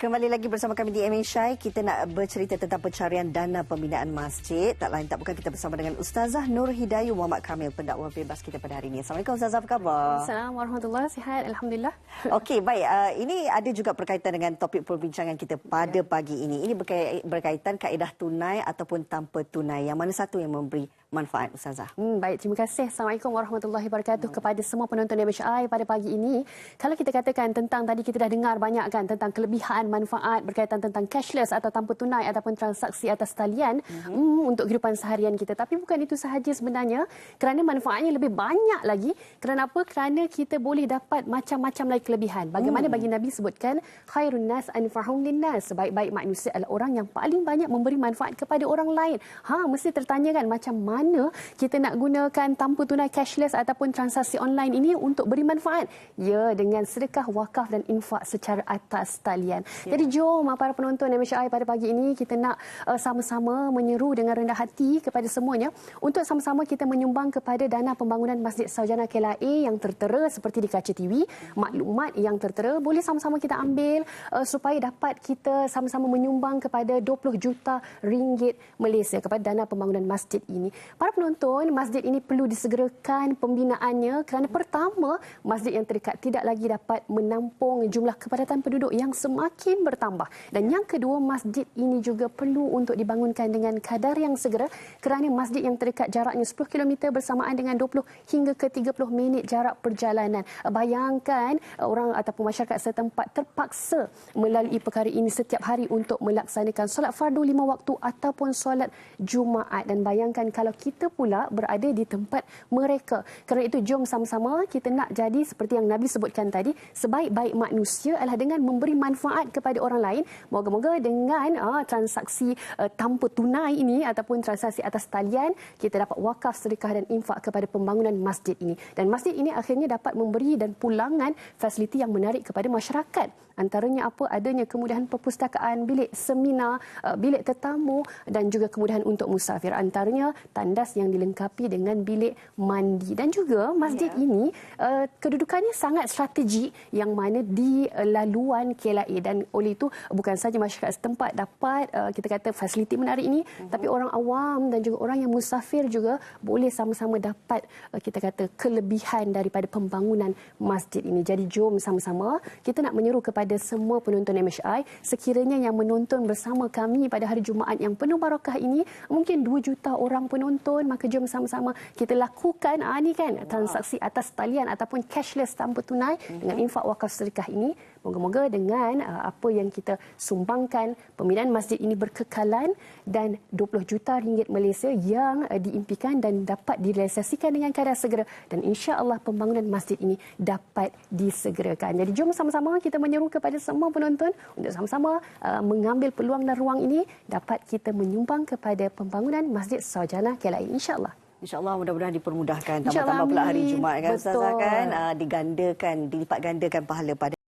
Kembali lagi bersama kami di MHI. Kita nak bercerita tentang pencarian dana pembinaan masjid. Tak lain tak bukan kita bersama dengan Ustazah Nur Hidayu Muhammad Kamil, pendakwa bebas kita pada hari ini. Assalamualaikum Ustazah, apa khabar? Assalamualaikum warahmatullahi, sihat alhamdulillah. Okey, baik. Ini ada juga berkaitan dengan topik perbincangan kita pada pagi ini. Ini berkaitan kaedah tunai ataupun tanpa tunai. Yang mana satu yang memberi manfaat, Ustazah? Baik, terima kasih. Assalamualaikum warahmatullahi wabarakatuh kepada semua penonton MHI pada pagi ini. Kalau kita katakan tentang tadi kita dah dengar banyak kan tentang kelebihan manfaat berkaitan tentang cashless atau tanpa tunai ataupun transaksi atas talian untuk kehidupan seharian kita. Tapi bukan itu sahaja sebenarnya, kerana manfaatnya lebih banyak lagi. Kerana apa? Kerana kita boleh dapat macam-macam lagi kelebihan. Bagaimana bagi Nabi sebutkan, khairun nas anfa'uhum linnas, sebaik-baik manusia adalah orang yang paling banyak memberi manfaat kepada orang lain. Mesti tertanya kan, macam mana kita nak gunakan tanpa tunai cashless ataupun transaksi online ini untuk beri manfaat? Ya, dengan sedekah, wakaf dan infak secara atas talian. Jadi jom para penonton MHI pada pagi ini kita nak sama-sama menyeru dengan rendah hati kepada semuanya untuk sama-sama kita menyumbang kepada dana pembangunan Masjid Sarjana KLIA yang tertera seperti di kaca TV. Maklumat yang tertera boleh sama-sama kita ambil supaya dapat kita sama-sama menyumbang kepada 20 juta ringgit Malaysia kepada dana pembangunan masjid ini. Para penonton, masjid ini perlu disegerakan pembinaannya kerana pertama, masjid yang terdekat tidak lagi dapat menampung jumlah kepadatan penduduk yang semakin bertambah. Dan yang kedua, masjid ini juga perlu untuk dibangunkan dengan kadar yang segera kerana masjid yang terdekat jaraknya 10 km bersamaan dengan 20 hingga ke 30 minit jarak perjalanan. Bayangkan orang ataupun masyarakat setempat terpaksa melalui perkara ini setiap hari untuk melaksanakan solat fardu 5 waktu ataupun solat Jumaat. Dan bayangkan kalau kita pula berada di tempat mereka. Kerana itu jom sama-sama kita nak jadi seperti yang Nabi sebutkan tadi, sebaik-baik manusia adalah dengan memberi manfaat kepada orang lain. Moga-moga dengan transaksi tanpa tunai ini ataupun transaksi atas talian, kita dapat wakaf, sedekah dan infak kepada pembangunan masjid ini. Dan masjid ini akhirnya dapat memberi dan pulangan fasiliti yang menarik kepada masyarakat. Antaranya apa? Adanya kemudahan perpustakaan, bilik seminar, bilik tetamu dan juga kemudahan untuk musafir. Antaranya tandas yang dilengkapi dengan bilik mandi. Dan juga masjid ini kedudukannya sangat strategik yang mana di laluan KLIA. Dan oleh itu bukan saja masyarakat setempat dapat kita kata fasiliti menarik ini, tapi orang awam dan juga orang yang musafir juga boleh sama-sama dapat kita kata kelebihan daripada pembangunan masjid ini. Jadi jom sama-sama kita nak menyeru kepada semua penonton MHI, sekiranya yang menonton bersama kami pada hari Jumaat yang penuh barakah ini, mungkin 2 juta orang penonton, maka jom sama-sama kita lakukan transaksi atas talian ataupun cashless tanpa tunai dengan infak, wakaf, sedekah ini. Moga-moga dengan apa yang kita sumbangkan, pembinaan masjid ini berkekalan dan 20 juta ringgit Malaysia yang diimpikan dan dapat direalisasikan dengan kadar segera, dan insya-Allah pembangunan masjid ini dapat disegerakan. Jadi jom sama-sama kita menyeru kepada semua penonton untuk sama-sama mengambil peluang dan ruang ini, dapat kita menyumbang kepada pembangunan Masjid Sarjana KLIA, insya-Allah. InsyaAllah mudah-mudahan dipermudahkan. Tambah-tambah pula hari Jumaat kan, Ustazah, kan? Digandakan, dilipat gandakan pahala pada